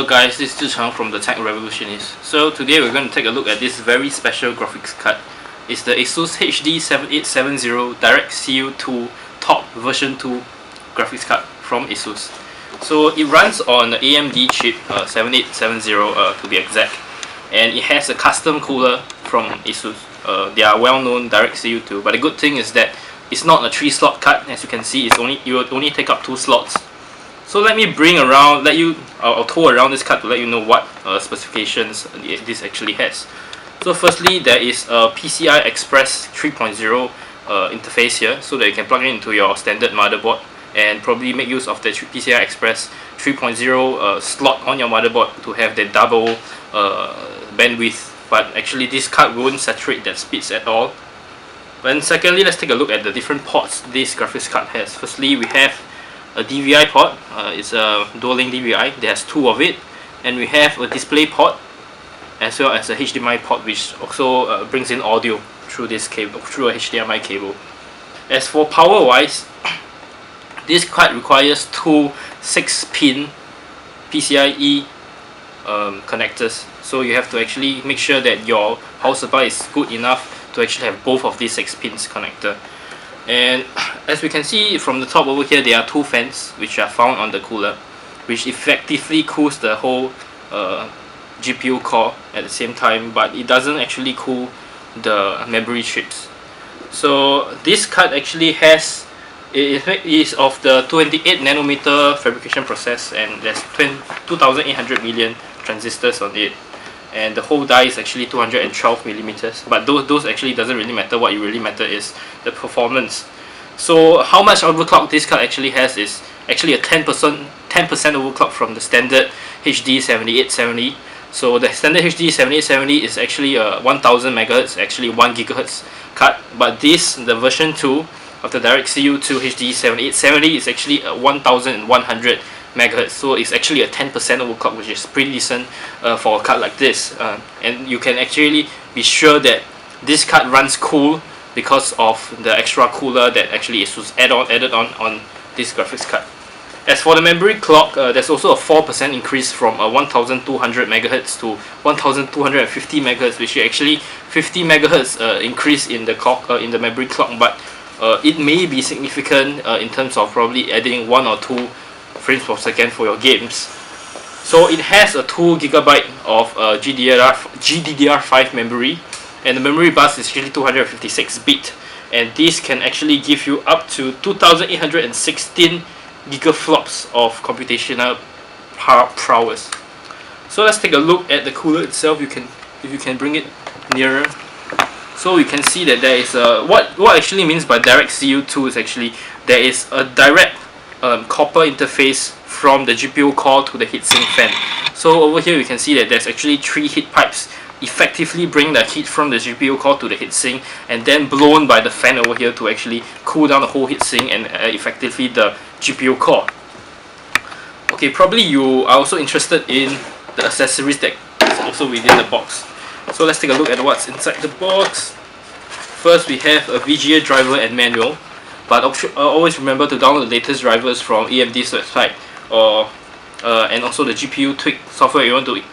Hello guys, this is Zhicheng from the Tech Revolutionist. So today we're going to take a look at this very special graphics card. It's the ASUS HD7870 DirectCU2 Top version 2 graphics card from ASUS. So it runs on the AMD chip 7870 to be exact, and it has a custom cooler from ASUS. They are well known DirectCU2, but the good thing is that it's not a 3-slot card. As you can see, you will only take up 2 slots. So let me I'll tour around this card to let you know what specifications this actually has. So firstly, there is a Pci Express 3.0 interface here, so that you can plug it into your standard motherboard and probably make use of the Pci Express 3.0 slot on your motherboard to have the double bandwidth. But actually this card won't saturate that speeds at all. And secondly, let's take a look at the different ports this graphics card has. Firstly, we have a DVI port. It's a dual link DVI. There has 2 of it, and we have a display port as well as a HDMI port, which also brings in audio through this cable, through a HDMI cable. As for power wise, this card requires 2 6-pin PCIe connectors, so you have to actually make sure that your power supply is good enough to actually have both of these 6 pins connector. And as we can see from the top over here, there are 2 fans which are found on the cooler, which effectively cools the whole GPU core at the same time, but it doesn't actually cool the memory chips. So this card actually has, it is of the 28nm fabrication process, and there's 2800 million transistors on it, and the whole die is actually 212mm. But those actually doesn't really matter. What really matter is the performance. So how much overclock this card actually has is actually a 10% overclock from the standard HD 7870. So the standard HD 7870 is actually a 1000 MHz, actually 1 GHz card. But this, the version 2 of the DirectCU2 HD 7870, is actually a 1100 MHz, so it's actually a 10% overclock, which is pretty decent for a card like this. And you can actually be sure that this card runs cool because of the extra cooler that actually ASUS added on this graphics card. As for the memory clock, there's also a 4% increase from 1200 MHz to 1250 MHz, which is actually 50 MHz increase in the clock, in the memory clock. But it may be significant in terms of probably adding 1 or 2 frames per second for your games. So it has a 2 GB of GDDR5 memory, and the memory bus is actually 256-bit, and this can actually give you up to 2816 gigaflops of computational prowess. So let's take a look at the cooler itself. If you can bring it nearer, so you can see that there is a what actually means by DirectCU2 is actually there is a direct copper interface from the GPU core to the heatsink fan. So over here you can see that there's actually 3 heat pipes effectively bring the heat from the GPU core to the heatsink, and then blown by the fan over here to actually cool down the whole heatsink and effectively the GPU core. Okay, probably you are also interested in the accessories that is also within the box. So let's take a look at what's inside the box. First, we have a VGA driver and manual. But always remember to download the latest drivers from AMD's website, or and also the GPU tweak software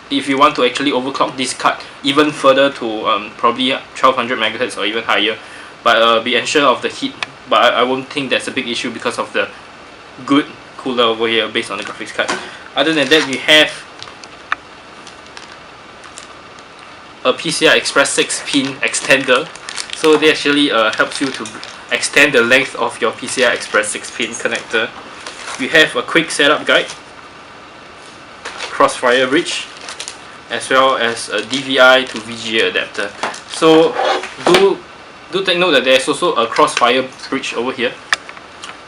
if you want to actually overclock this card even further to probably 1200 MHz or even higher. But be unsure of the heat. But I won't think that's a big issue because of the good cooler over here based on the graphics card. Other than that, we have a Pci Express 6-pin extender. So they actually helps you to extend the length of your Pci Express 6-pin connector. We have a quick setup guide, crossfire bridge, as well as a DVI to VGA adapter. So do take note that there's also a crossfire bridge over here,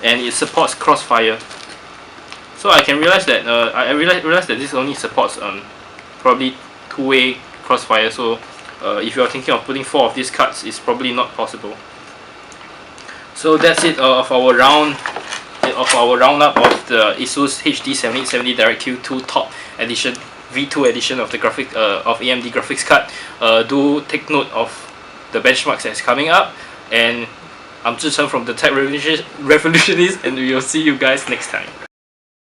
and it supports crossfire. So I can realize that I realize that this only supports probably 2-way crossfire. So if you are thinking of putting 4 of these cards, it's probably not possible. So that's it of our roundup of the ASUS HD7870 DirectCU2 Top Edition V2 edition of the of AMD graphics card. Do take note of the benchmarks that's coming up, and I'm Zhicheng from the Tech Revolutionist, and we will see you guys next time.